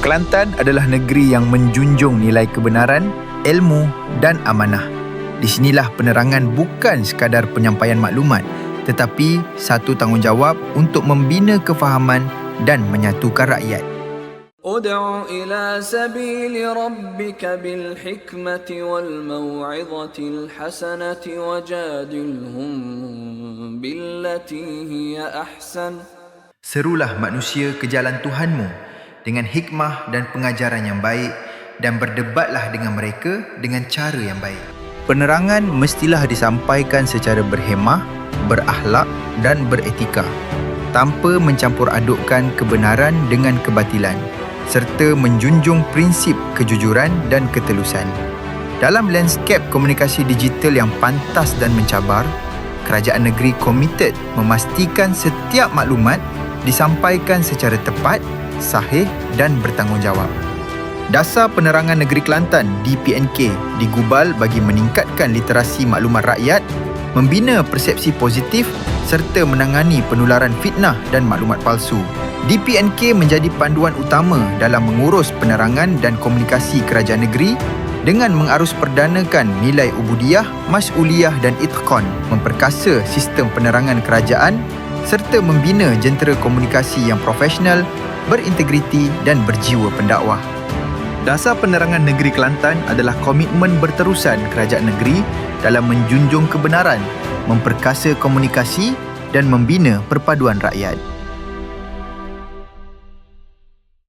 Kelantan adalah negeri yang menjunjung nilai kebenaran, ilmu dan amanah. Di sinilah penerangan bukan sekadar penyampaian maklumat, tetapi satu tanggungjawab untuk membina kefahaman dan menyatukan rakyat. ادع إلى سبيل ربك بالحكمة والموعظة الحسنة وجادلهم بالتي هي أحسن. Serulah manusia ke jalan Tuhanmu dengan hikmah dan pengajaran yang baik dan berdebatlah dengan mereka dengan cara yang baik. Penerangan mestilah disampaikan secara berhemah, berakhlak dan beretika, tanpa mencampur adukkan kebenaran dengan kebatilan, serta menjunjung prinsip kejujuran dan ketelusan. Dalam lanskap komunikasi digital yang pantas dan mencabar, kerajaan negeri komited memastikan setiap maklumat disampaikan secara tepat, sahih dan bertanggungjawab. Dasar Penerangan Negeri Kelantan DPNK digubal bagi meningkatkan literasi maklumat rakyat, membina persepsi positif serta menangani penularan fitnah dan maklumat palsu. DPNK menjadi panduan utama dalam mengurus penerangan dan komunikasi kerajaan negeri dengan mengarus-perdanakan nilai ubudiyah, mas'uliyah dan itqan, memperkasa sistem penerangan kerajaan serta membina jentera komunikasi yang profesional, berintegriti dan berjiwa pendakwah. Dasar Penerangan Negeri Kelantan adalah komitmen berterusan kerajaan negeri dalam menjunjung kebenaran, memperkasa komunikasi dan membina perpaduan rakyat.